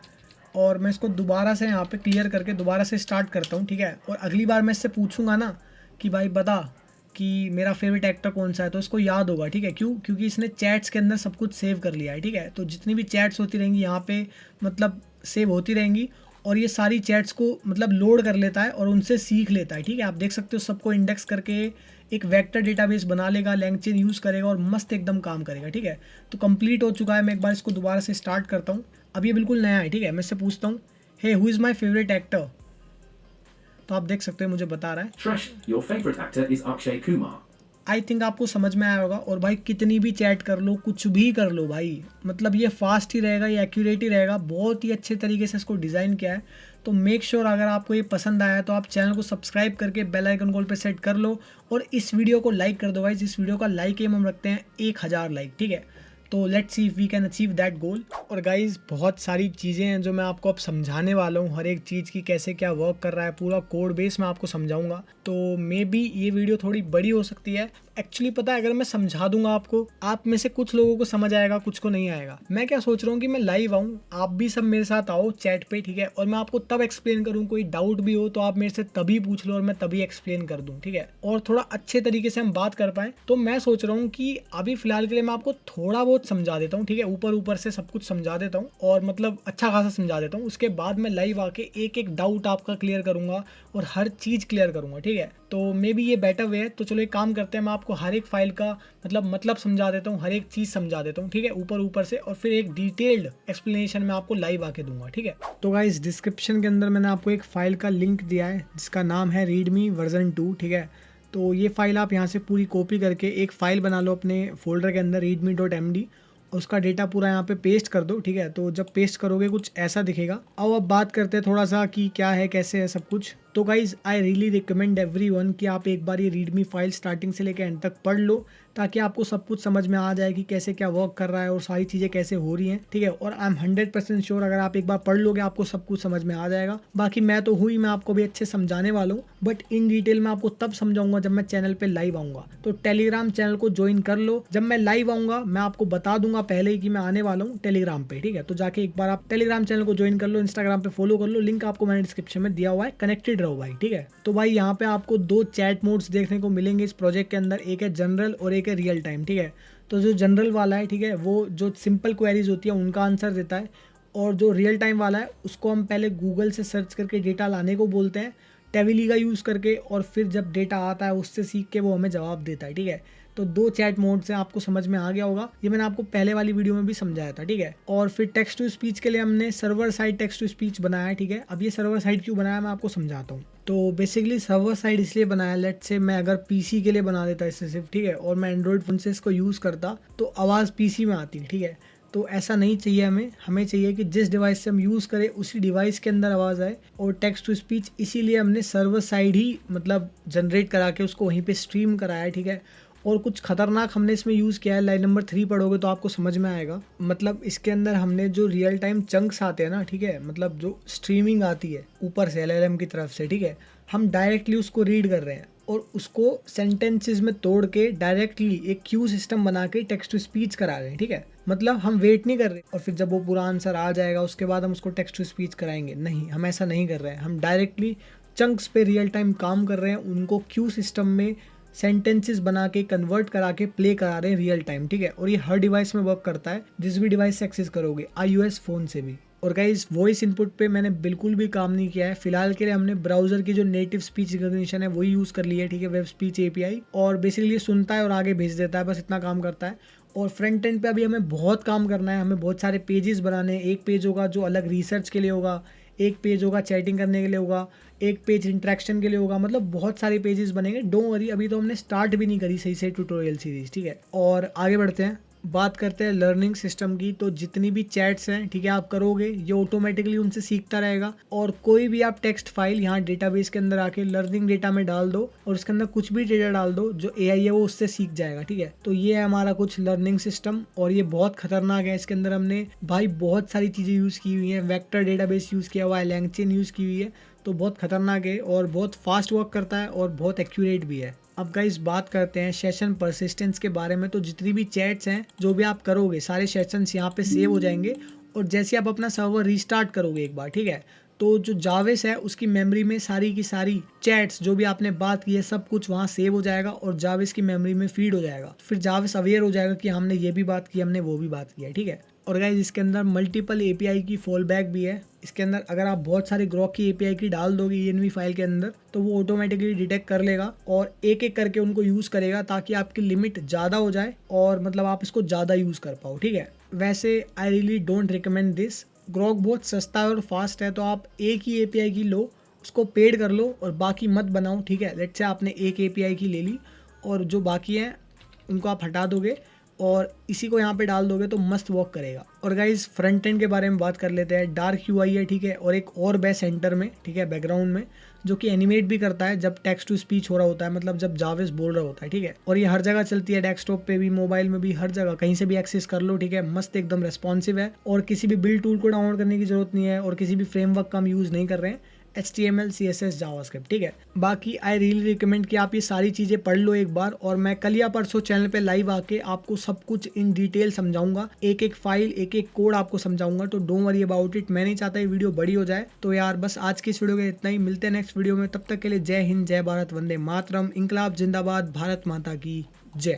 और मैं इसको दोबारा से यहाँ पे क्लियर करके दोबारा से स्टार्ट करता हूँ, ठीक है। और अगली बार मैं इससे पूछूंगा ना कि भाई बता कि मेरा फेवरेट एक्टर कौन सा है, तो इसको याद होगा, ठीक है। क्यों? क्योंकि इसने चैट्स के अंदर सब कुछ सेव कर लिया है, ठीक है। तो जितनी भी चैट्स होती रहेंगी यहाँ पे मतलब सेव होती रहेंगी, और ये सारी चैट्स को मतलब लोड कर लेता है और उनसे सीख लेता है, ठीक है। आप देख सकते हो सबको इंडेक्स करके एक वेक्टर डेटाबेस बना लेगा, लैंगचेन यूज़ करेगा और मस्त एकदम काम करेगा, ठीक है। तो कंप्लीट हो चुका है। मैं एक बार इसको दोबारा से स्टार्ट करता हूँ। अब ये बिल्कुल नया है, ठीक है। मैं इससे पूछता हूँ, hey who is my favourite actor? तो आप देख सकते हो मुझे बता रहा है। Shresh, your favorite actor is Akshay Kumar. I think आपको समझ में आया होगा। और भाई कितनी भी चैट कर लो, कुछ भी कर लो भाई, मतलब ये फास्ट ही रहेगा, ये एक्यूरेट ही रहेगा। बहुत ही अच्छे तरीके से इसको डिज़ाइन किया है। तो मेक श्योर अगर आपको ये पसंद आया तो आप चैनल को सब्सक्राइब करके बेल आइकन कॉल पे सेट कर लो और इस वीडियो को लाइक कर दो भाई। इस वीडियो का लाइक एम हम रखते हैं 1000 लाइक, ठीक है। तो let's see if we can achieve that goal. और गाइज बहुत सारी चीज़ें हैं जो मैं आपको अब समझाने वाला हूँ, हर एक चीज़ की कैसे क्या वर्क कर रहा है, पूरा कोड बेस मैं आपको समझाऊंगा। तो मे बी ये वीडियो थोड़ी बड़ी हो सकती है। एक्चुअली पता है, अगर मैं समझा दूंगा आपको, आप में से कुछ लोगों को समझ आएगा, कुछ को नहीं आएगा। मैं क्या सोच रहा हूँ कि मैं लाइव आऊँ, आप भी सब मेरे साथ आओ चैट पे, ठीक है। और मैं आपको तब एक्सप्लेन करूँ, कोई डाउट भी हो तो आप मेरे से तभी पूछ लो और मैं तभी एक्सप्लेन कर दूँ, ठीक है। और थोड़ा अच्छे तरीके से हम बात कर पाएँ। तो मैं सोच रहा हूँ कि अभी फिलहाल के लिए मैं आपको थोड़ा बहुत समझा देता हूँ, ठीक है। ऊपर ऊपर से सब कुछ समझा देता हूँ और मतलब अच्छा खासा समझा देता हूँ। उसके बाद मैं लाइव आके एक एक डाउट आपका क्लियर करूँगा और हर चीज़ क्लियर करूँगा, ठीक है। तो मे बी ये बेटर वे है। तो चलो एक काम करते हैं, मैं आपको हर एक फाइल का मतलब समझा देता हूँ, हर एक चीज़ समझा देता हूँ, ठीक है, ऊपर ऊपर से। और फिर एक डिटेल्ड एक्सप्लेनेशन मैं आपको लाइव आके दूंगा, ठीक है। तो गाइस डिस्क्रिप्शन के अंदर मैंने आपको एक फ़ाइल का लिंक दिया है जिसका नाम है रीडमी वर्जन 2, ठीक है। तो ये फाइल आप यहाँ से पूरी कॉपी करके एक फ़ाइल बना लो अपने फोल्डर के अंदर readme.md, उसका डेटा पूरा यहाँ पे पेस्ट कर दो, ठीक है। तो जब पेस्ट करोगे कुछ ऐसा दिखेगा। अब बात करते हैं थोड़ा सा कि क्या है कैसे है सब कुछ। तो guys I really recommend everyone कि आप एक बार ये रीडमी फाइल स्टार्टिंग से लेकर एंड तक पढ़ लो, ताकि आपको सब कुछ समझ में आ जाए कि कैसे क्या वर्क कर रहा है और सारी चीज़ें कैसे हो रही हैं, ठीक है। और आई एम 100% श्योर अगर आप एक बार पढ़ लोगे आपको सब कुछ समझ में आ जाएगा। बाकी मैं तो हुई, मैं आपको भी अच्छे समझाने वाला हूँ, बट इन डिटेल मैं आपको तब समझाऊंगा जब मैं चैनल पे लाइव आऊँगा। तो टेलीग्राम चैनल को ज्वाइन कर लो। जब मैं लाइव आऊँगा मैं आपको बता दूंगा पहले ही कि मैं आने वाला हूँ टेलीग्राम पे, ठीक है। तो जाके एक बार आप टेलीग्राम चैनल को ज्वाइन कर लो, इंस्टाग्राम पे फॉलो कर लो, लिंक आपको मैंने डिस्क्रिप्शन में दिया हुआ है। कनेक्टेड रहो भाई, ठीक है। तो भाई यहाँ पे आपको 2 चैट मोड्स देखने को मिलेंगे इस प्रोजेक्ट के अंदर, एक है जनरल और एक है रियल टाइम, ठीक है। तो जो जनरल वाला है, ठीक है, वो जो सिंपल क्वेरीज होती है उनका आंसर देता है, और जो रियल टाइम वाला है उसको हम पहले गूगल से सर्च करके डेटा लाने को बोलते हैं टेविली का यूज़ करके, और फिर जब डेटा आता है उससे सीख के वो हमें जवाब देता है, ठीक है। तो 2 चैट मोड से आपको समझ में आ गया होगा। ये मैंने आपको पहले वाली वीडियो में भी समझाया था, ठीक है। और फिर टेक्स्ट टू स्पीच के लिए हमने server side text to speech बनाया है, ठीक है। अब ये सर्वर साइड क्यों बनाया मैं आपको समझाता हूँ। तो बेसिकली सर्वर साइड इसलिए बनाया, लेट से मैं अगर पीसी के लिए बना देता इससे सिर्फ, ठीक है, और मैं एंड्रॉयड फ़ोन से इसको यूज़ करता तो आवाज़ पीसी में आती, ठीक है। तो ऐसा नहीं चाहिए हमें चाहिए कि जिस डिवाइस से हम यूज़ करें उसी डिवाइस के अंदर आवाज़ आए। और टेक्स्ट टू स्पीच इसीलिए हमने सर्वर साइड ही मतलब जनरेट करा के उसको वहीं पे स्ट्रीम कराया है, ठीक है। और कुछ खतरनाक हमने इसमें यूज़ किया है, लाइन नंबर 3 पढ़ोगे तो आपको समझ में आएगा। मतलब इसके अंदर हमने जो रियल टाइम चंक्स आते हैं ना, ठीक है, मतलब जो स्ट्रीमिंग आती है ऊपर से एलएलएम की तरफ से, ठीक है, हम डायरेक्टली उसको रीड कर रहे हैं और उसको सेंटेंसेस में तोड़ के डायरेक्टली एक क्यू सिस्टम बना के टेक्स्ट टू स्पीच करा रहे हैं, ठीक है। मतलब हम वेट नहीं कर रहे और फिर जब वो पूरा आंसर आ जाएगा उसके बाद हम उसको टेक्स्ट टू स्पीच कराएंगे, नहीं, हम ऐसा नहीं कर रहे हैं। हम डायरेक्टली चंक्स पे रियल टाइम काम कर रहे हैं, उनको क्यू सिस्टम में सेंटेंसेस बना के कन्वर्ट करा के प्ले करा रहे हैं रियल टाइम, ठीक है। और ये हर डिवाइस में वर्क करता है, जिस भी डिवाइस से एक्सेस करोगे, iOS फ़ोन से भी। और गाइस वॉइस इनपुट पे मैंने बिल्कुल भी काम नहीं किया है। फिलहाल के लिए हमने ब्राउजर की जो नेटिव स्पीच रिकॉग्निशन है वही यूज़ कर ली है, ठीक है, वेब स्पीच API, और बेसिकली ये सुनता है और आगे भेज देता है, बस इतना काम करता है। और फ्रंट एंड पे अभी हमें बहुत काम करना है, हमें बहुत सारे पेजेस बनाने हैं। एक पेज होगा जो अलग रिसर्च के लिए होगा, एक पेज होगा चैटिंग करने के लिए होगा, एक पेज इंटरेक्शन के लिए होगा, मतलब बहुत सारे पेजेस बनेंगे। डोंट वरी, अभी तो हमने स्टार्ट भी नहीं करी सही से ट्यूटोरियल सीरीज, ठीक है। और आगे बढ़ते हैं, बात करते हैं लर्निंग सिस्टम की। तो जितनी भी चैट्स हैं, ठीक है, आप करोगे ये ऑटोमेटिकली उनसे सीखता रहेगा। और कोई भी आप टेक्स्ट फाइल यहाँ डेटाबेस के अंदर आके लर्निंग डेटा में डाल दो और उसके अंदर कुछ भी डेटा डाल दो, जो AI है वो उससे सीख जाएगा, ठीक है। तो ये है हमारा कुछ लर्निंग सिस्टम और ये बहुत खतरनाक है। इसके अंदर हमने भाई बहुत सारी चीज़ें यूज़ की हुई हैं, वेक्टर डेटाबेस यूज़ किया हुआ है, लैंगचेन यूज़ की हुई है। तो बहुत खतरनाक है और बहुत फास्ट वर्क करता है और बहुत एक्यूरेट भी है। अब गाइस बात करते हैं सेशन परसिस्टेंस के बारे में। तो जितनी भी चैट्स हैं जो भी आप करोगे सारे सेशंस यहाँ पे सेव हो जाएंगे और जैसे आप अपना सर्वर रीस्टार्ट करोगे एक बार, ठीक है, तो जो जावेस है उसकी मेमोरी में सारी की सारी चैट्स जो भी आपने बात की है सब कुछ वहाँ सेव हो जाएगा और जावेस की मेमोरी में फीड हो जाएगा। फिर जावेस अवेयर हो जाएगा कि हमने ये भी बात की, हमने वो भी बात की है, ठीक है। और गाइस इसके अंदर मल्टीपल API की फॉल बैक भी है। इसके अंदर अगर आप बहुत सारे ग्रॉक की API की डाल दोगे ENV फाइल के अंदर तो वो ऑटोमेटिकली डिटेक्ट कर लेगा और एक एक करके उनको यूज़ करेगा ताकि आपकी लिमिट ज़्यादा हो जाए और मतलब आप इसको ज़्यादा यूज़ कर पाओ, ठीक है। वैसे I really don't recommend this. Grok बहुत सस्ता है और फास्ट है, तो आप एक ही API की लो, उसको पेड कर लो और बाकी मत बनाओ, ठीक है। लेट्स से आपने एक API की ले ली और जो बाकी हैं उनको आप हटा दोगे और इसी को यहाँ पे डाल दोगे तो मस्त वर्क करेगा। और गाइज फ्रंट एंड के बारे में बात कर लेते हैं। डार्क UI है, ठीक है, और एक और बेस सेंटर में, ठीक है, बैकग्राउंड में, जो कि एनिमेट भी करता है जब टेक्स्ट टू स्पीच हो रहा होता है, मतलब जब जावेस बोल रहा होता है, ठीक है। और ये हर जगह चलती है, डेस्कटॉप पे भी, मोबाइल में भी, हर जगह कहीं से भी एक्सेस कर लो, ठीक है। मस्त एकदम रेस्पॉन्सिव है और किसी भी बिल्ड टूल को डाउनलोड करने की जरूरत नहीं है और किसी भी फ्रेमवर्क का हम यूज़ नहीं कर रहे हैं, HTML CSS जावास्क्रिप्ट, ठीक है। बाकी आई रियली रिकमेंड कि आप ये सारी चीज़ें पढ़ लो एक बार और मैं कल या परसों चैनल पे लाइव आके आपको सब कुछ इन डिटेल समझाऊंगा, एक एक फाइल, एक एक कोड आपको समझाऊंगा। तो डोंट वरी अबाउट इट। मैं नहीं चाहता ये वीडियो बड़ी हो जाए। तो यार बस आज की इस वीडियो में इतना ही, मिलते हैं नेक्स्ट वीडियो में। तब तक के लिए जय हिंद, जय भारत, वंदे मातरम, इंकलाब जिंदाबाद, भारत माता की जय।